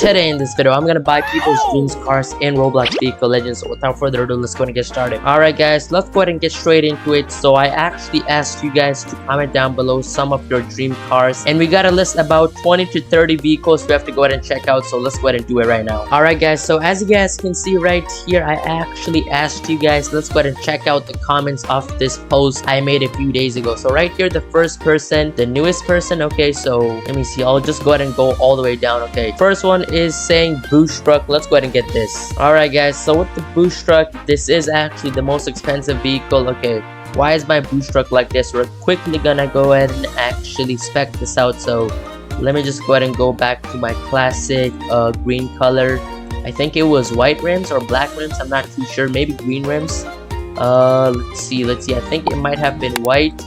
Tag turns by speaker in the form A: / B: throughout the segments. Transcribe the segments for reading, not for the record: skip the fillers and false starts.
A: today in this video, I'm gonna buy people's dreams cars in Roblox Vehicle Legends. So without further ado, let's go and get started. Alright guys, let's go ahead and get straight into it. So I actually asked you guys to comment down below some of your dream cars, and we got a list about 20 to 30 vehicles we have to go ahead and check out. So let's go ahead and do it right now. Alright guys, so as you guys can see right here, I actually asked you guys, let's go ahead and check out the comments of this post I made a few days ago. So right here, the first person, the newest person. Okay, so let me see, I'll just go ahead and go all the way down. Okay, first one is saying boost truck. Let's go ahead and get this. Alright guys, so with the boost truck, this is actually the most expensive vehicle. Okay, why is my boost truck like this? We're quickly gonna go ahead and actually spec this out. So let me just go ahead and go back to my classic green color. I think it was white rims or black rims, I'm not too sure, maybe green rims. Let's see, I think it might have been white,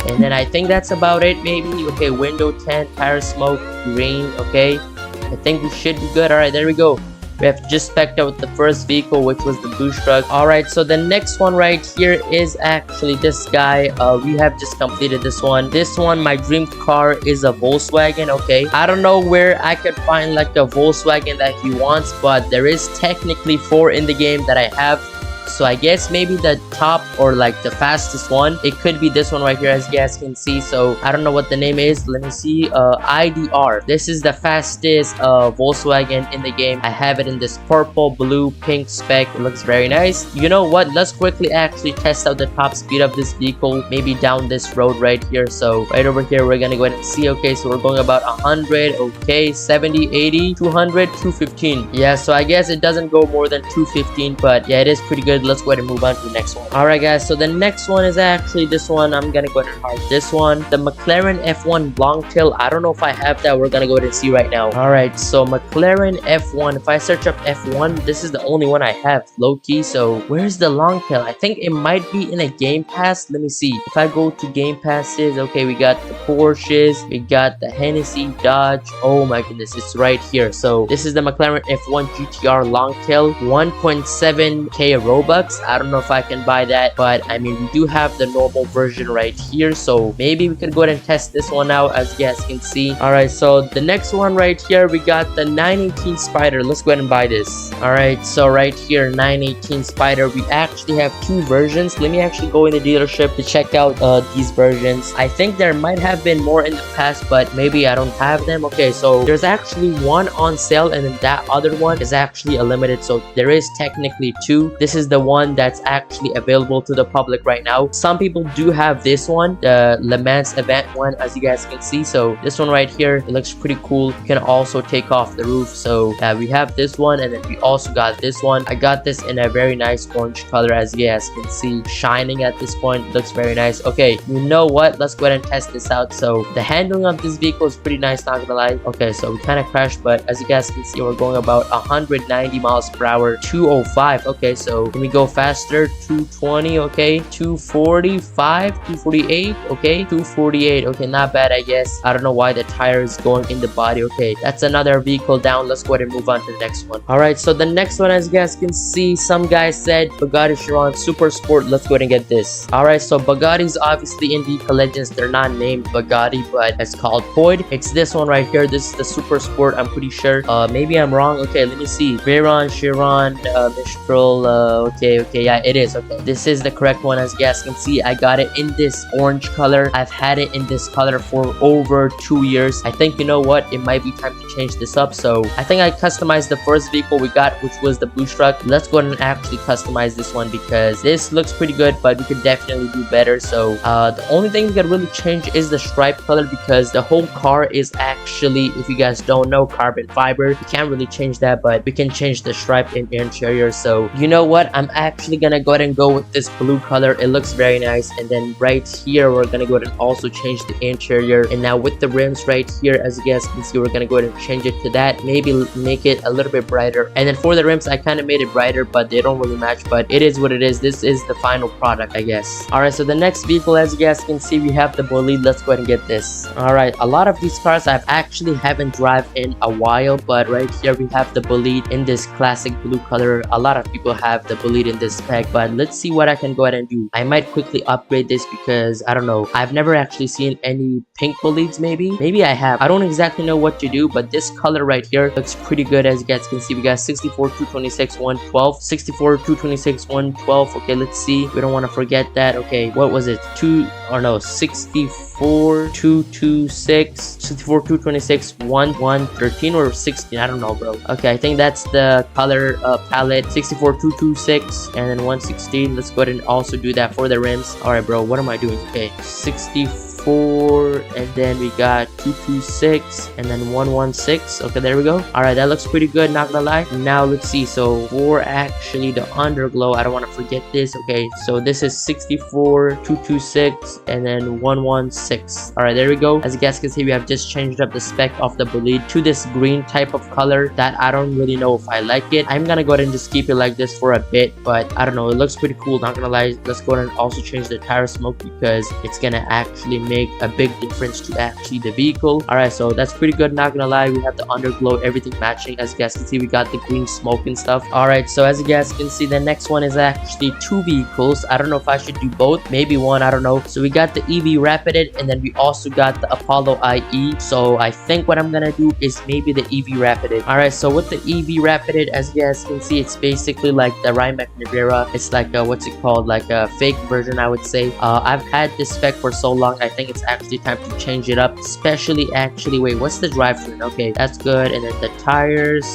A: and then I think that's about it maybe. Okay, window tint, tire smoke, green. Okay, I think we should be good. Alright, there we go. We have just spec'd out the first vehicle, which was the boost truck. Alright, so the next one right here is actually this guy. We have just completed this one. This one, my dream car is a Volkswagen. Okay, I don't know where I could find like a Volkswagen that he wants, but there is technically 4 in the game that I have. So I guess maybe the top or like the fastest one, it could be this one right here, as you guys can see. So I don't know what the name is. Let me see. IDR. This is the fastest Volkswagen in the game. I have it in this purple, blue, pink spec. It looks very nice. You know what? Let's quickly actually test out the top speed of this vehicle. Maybe down this road right here. So right over here, we're gonna go ahead and see. Okay, so we're going about 100. Okay, 70, 80, 200, 215. Yeah, so I guess it doesn't go more than 215, but yeah, it is pretty good. Let's go ahead and move on to the next one. Alright guys, so the next one is actually this one. I'm gonna go ahead and mark this one, the McLaren F1 long tail. I don't know if I have that. We're gonna go ahead and see right now. Alright, so McLaren F1, if I search up F1, this is the only one I have, low-key. So where's the long tail? I think it might be in a game pass. Let me see. If I go to game passes, okay, we got the Porsches, we got the Hennessy, Dodge. Oh my goodness, it's right here. So this is the McLaren F1 GTR long tail, 1.7k Robux. I don't know if I can buy that, but I mean, we do have the normal version right here, so maybe we could go ahead and test this one out, as you guys can see. Alright, so the next one right here, we got the 918 Spider. Let's go ahead and buy this. Alright, so right here, 918 Spider. We actually have 2 versions. Let me actually go in the dealership to check out these versions. I think there might have been more in the past, but maybe I don't have them. Okay, so there's actually one on sale, and then that other one is actually a limited, so there is technically 2. This is the one that's actually available to the public right now. Some people do have this one, the Le Mans event one, as you guys can see. So this one right here, it looks pretty cool. You can also take off the roof. So we have this one, and then we also got this one. I got this in a very nice orange color, as you guys can see, shining at this point. It looks very nice. Okay, you know what, let's go ahead and test this out. So the handling of this vehicle is pretty nice, not gonna lie. Okay, so we kind of crashed, but as you guys can see, we're going about 190 miles per hour, 205. Okay, so let me go faster, 220. Okay, 245, 248. Okay, 248. Okay, not bad, I guess. I don't know why the tire is going in the body. Okay, that's another vehicle down. Let's go ahead and move on to the next one. Alright, so the next one, as you guys can see, some guys said Bugatti Chiron Super Sport. Let's go ahead and get this. Alright, so Bugatti's obviously in Vehicle Legends. They're not named Bugatti, but it's called Poid. It's this one right here. This is the Super Sport, I'm pretty sure. Maybe I'm wrong. Okay, let me see. Veyron, Chiron, Mistral. Okay, yeah, it is. Okay, this is the correct one. As you guys can see, I got it in this orange color. I've had it in this color for over 2 years. I think, you know what, it might be time to change this up. So I think I customized the first vehicle we got, which was the boost truck. Let's go ahead and actually customize this one, because this looks pretty good, but we could definitely do better. So the only thing we can really change is the stripe color, because the whole car is actually, if you guys don't know, carbon fiber. You can't really change that, but we can change the stripe in interior. So you know what, I'm actually gonna go ahead and go with this blue color. It looks very nice. And then right here, we're gonna go ahead and also change the interior. And now with the rims right here, as you guys can see, we're gonna go ahead and change it to that, maybe make it a little bit brighter. And then for the rims, I kind of made it brighter, but they don't really match, but it is what it is. This is the final product, I guess. Alright, so the next vehicle, as you guys can see, we have the Bolide. Let's go ahead and get this. Alright, a lot of these cars I've actually haven't drive in a while, but right here we have the Bolide in this classic blue color. A lot of people have the Bolide bolide in this spec, but let's see what I can go ahead and do. I might quickly upgrade this because I don't know, I've never actually seen any pink bolides. Maybe I have. I don't exactly know what to do, but this color right here looks pretty good. As you guys can see, we got 64, 226, 112, 64, 226, 112. Okay, let's see. We don't want to forget that. Okay, what was it? 64, 226, 64, 226, 113 or 16. I don't know, bro. Okay, I think that's the color palette. 64, 226, and then 116. Let's go ahead and also do that for the rims. All right, bro. What am I doing? Okay, 64, and then we got 226, and then 116. Okay, there we go. All right, that looks pretty good, not gonna lie. Now let's see. So for actually the underglow, I don't want to forget this. Okay, so this is 64, 226, and then 116. All right, there we go. As you guys can see, we have just changed up the spec of the bolide to this green type of color that I don't really know if I like it. I'm gonna go ahead and just keep it like this for a bit, but I don't know, it looks pretty cool, not gonna lie. Let's go ahead and also change the tire smoke because it's gonna actually make a big difference to actually the vehicle. All right, so that's pretty good, not gonna lie. We have the underglow, everything matching. As you guys can see, we got the green smoke and stuff. All right, so as you guys can see, the next one is actually two vehicles. I don't know if I should do both, maybe one, I don't know. So we got the EV Rapid, and then we also got the Apollo IE. So I think what I'm gonna do is maybe the EV Rapid. All right, so with the EV Rapid, as you guys can see, it's basically like the Rymac Nevera. It's like a, what's it called, like a fake version, I would say. I've had this spec for so long, I think it's actually time to change it up, especially actually, wait, what's the drivetrain? Okay, that's good. And then the tires,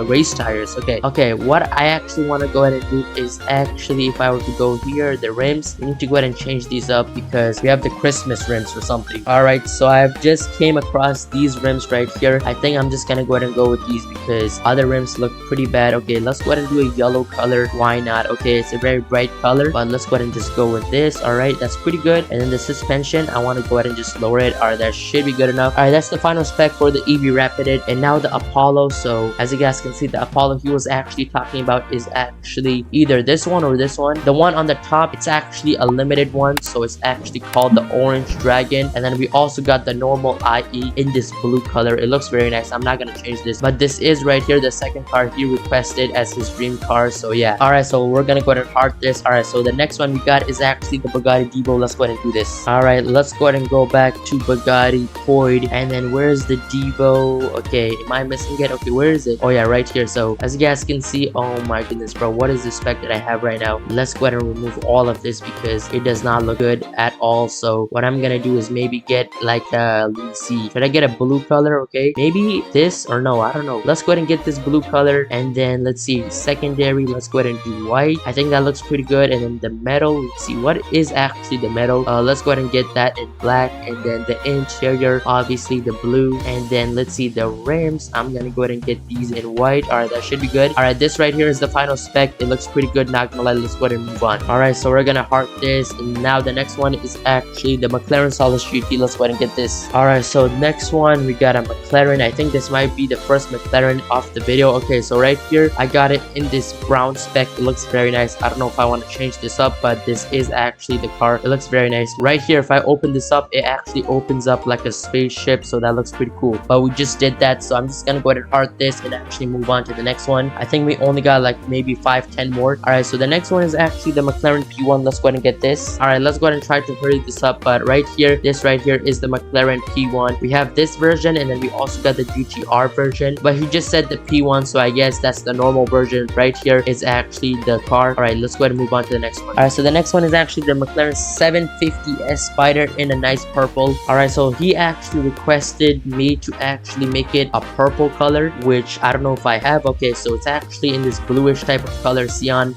A: race tires. Okay, what I actually want to go ahead and do is actually, if I were to go here, the rims, we need to go ahead and change these up because we have the Christmas rims or something. All right, so I've just came across these rims right here. I think I'm just gonna go ahead and go with these because other rims look pretty bad. Okay, let's go ahead and do a yellow color. Why not? Okay, it's a very bright color, but let's go ahead and just go with this. All right, that's pretty good. And then the suspension, I want to go ahead and just lower it. All right, that should be good enough. All right, that's the final spec for the EV Rapid. And now the Apollo. So as you guys can see, the Apollo he was actually talking about is actually either this one or this one. The one on the top, it's actually a limited one, so it's actually called the Orange Dragon. And then we also got the normal IE in this blue color. It looks very nice. I'm not gonna change this, but this is right here the second car he requested as his dream car. So yeah, all right, so we're gonna go ahead and heart this. All right, so the next one we got is actually the Bugatti Divo. Let's go ahead and do this. All right, let's go ahead and go back to Bugatti Poid, and then where's the Divo? Okay, am I missing it? Okay, where is it? Oh yeah, right here. So as you guys can see, oh my goodness, bro, what is the spec that I have right now? Let's go ahead and remove all of this because it does not look good at all. So what I'm gonna do is maybe get like let's see, should I get a blue color? Okay, maybe this, or no, I don't know. Let's go ahead and get this blue color, and then let's see, secondary, let's go ahead and do white. I think that looks pretty good. And then the metal, let's see, what is actually the metal? Let's go ahead and get that in black. And then the interior, obviously the blue. And then let's see, the rims, I'm gonna go ahead and get these in white. All right, that should be good. All right, this right here is the final spec. It looks pretty good, not gonna lie. Let's go ahead and move on. All right, so we're gonna heart this, and now the next one is actually the McLaren Solid GT. Let's go ahead and get this. All right, so next one we got a McLaren. I think this might be the first McLaren of the video. Okay, so right here I got it in this brown spec. It looks very nice. I don't know if I want to change this up, but this is actually the car. It looks very nice. Right here, if I open this up, it actually opens up like a spaceship, so that looks pretty cool. But we just did that, so I'm just gonna go ahead and heart this and actually move on to the next one. I think we only got like maybe 5-10 more. All right, so the next one is actually the McLaren P1. Let's go ahead and get this. All right, let's go ahead and try to hurry this up. But right here, this right here is the McLaren P1. We have this version, and then we also got the GTR version, but he just said the P1, so I guess that's the normal version. Right here is actually the car. All right, let's go ahead and move on to the next one. All right, so the next one is actually the McLaren 750S Spider in a nice purple. All right, so he actually requested me to actually make it a purple color, which I don't know if I have. Okay, so it's actually in this bluish type of color, cyan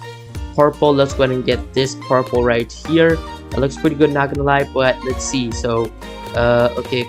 A: purple. Let's go ahead and get this purple right here. It looks pretty good, not gonna lie. But let's see, so okay,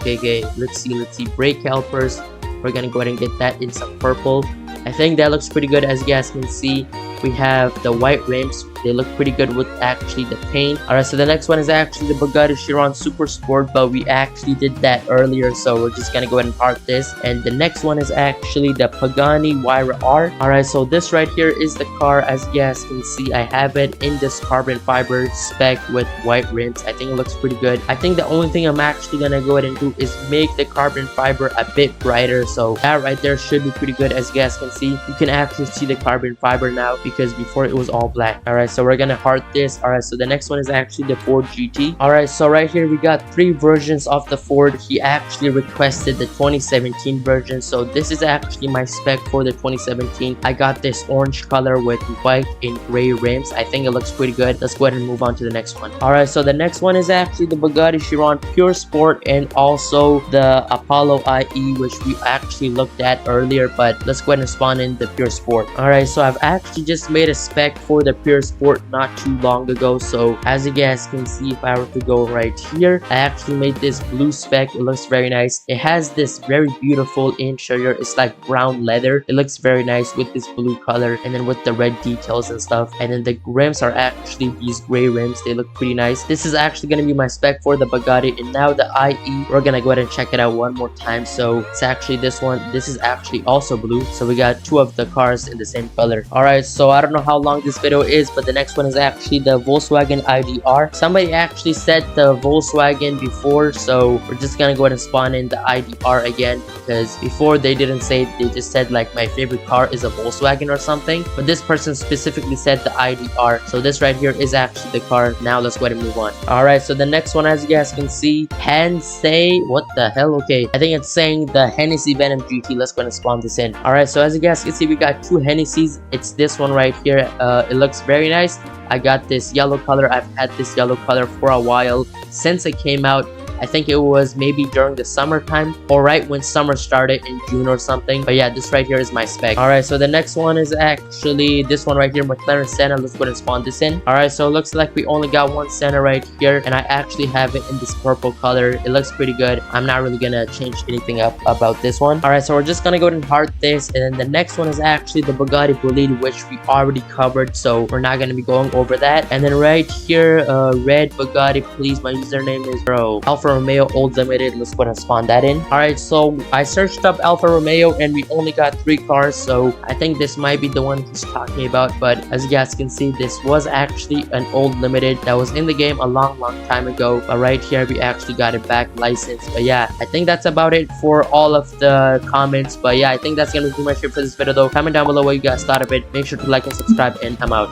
A: let's see, brake calipers, we're gonna go ahead and get that in some purple. I think that looks pretty good. As you guys can see, we have the white rims They look pretty good with actually the paint. Alright, so the next one is actually the Bugatti Chiron Super Sport, but we actually did that earlier, so we're just gonna go ahead and heart this. And the next one is actually the Pagani Huayra R. Alright, so this right here is the car. As you guys can see, I have it in this carbon fiber spec with white rims. I think it looks pretty good. I think the only thing I'm actually gonna go ahead and do is make the carbon fiber a bit brighter, so that right there should be pretty good. As you guys can see, you can actually see the carbon fiber now, because before it was all black. Alright, so we're gonna heart this. Alright, so the next one is actually the Ford GT. Alright, so right here we got 3 versions of the Ford. He actually requested the 2017 version, so this is actually my spec for the 2017. I got this orange color with white and gray rims. I think it looks pretty good. Let's go ahead and move on to the next one. Alright, so the next one is actually the Bugatti Chiron Pure Sport and also the Apollo IE, which we actually looked at earlier, but let's go ahead and spawn in the Pure Sport. Alright, so I've actually just made a spec for the Pure Sport not too long ago, so as you guys can see, if I were to go right here, I actually made this blue spec. It looks very nice. It has this very beautiful interior. It's like brown leather. It looks very nice with this blue color, and then with the red details and stuff. And then the rims are actually these gray rims. They look pretty nice. This is actually going to be my spec for the Bugatti. And now the IE, we're gonna go ahead and check it out one more time. So it's actually this one. This is actually also blue, so we got 2 of the cars in the same color. Alright, so I don't know how long this video is, but the next one is actually the Volkswagen IDR. Somebody actually said the Volkswagen before, so we're just gonna go ahead and spawn in the IDR again, because before they didn't say it. They just said like my favorite car is a Volkswagen or something, but this person specifically said the IDR. So this right here is actually the car. Now let's go ahead and move on. Alright, so the next one, as you guys can see, Hensei, what the hell? Okay, I think it's saying the Hennessy Venom GT. Let's go ahead and spawn this in. Alright, so as you guys can see, we got 2 Hennessy's. It's this one right here. It looks very nice. I got this yellow color. I've had this yellow color for a while since it came out. I think it was maybe during the summertime or right when summer started in June or something. But yeah, this right here is my spec. Alright, so the next one is actually this one right here, McLaren Senna. Let's go ahead and spawn this in. Alright, so it looks like we only got 1 Senna right here, and I actually have it in this purple color. It looks pretty good. I'm not really gonna change anything up about this one. Alright, so we're just gonna go ahead and heart this, and then the next one is actually the Bugatti Bolide, which we already covered, so we're not gonna be going over that. And then right here, red Bugatti, please. My username is Alpha Romeo Old Limited. Let's go ahead and spawn that in. Alright, so I searched up Alfa Romeo and we only got 3 cars, so I think this might be the one he's talking about. But as you guys can see, this was actually an old limited that was in the game a long time ago, but right here we actually got it back licensed. But yeah, I think that's about it for all of the comments. But yeah, I think that's gonna be pretty much it for this video though. Comment down below what you guys thought of it. Make sure to like and subscribe, and I'm out.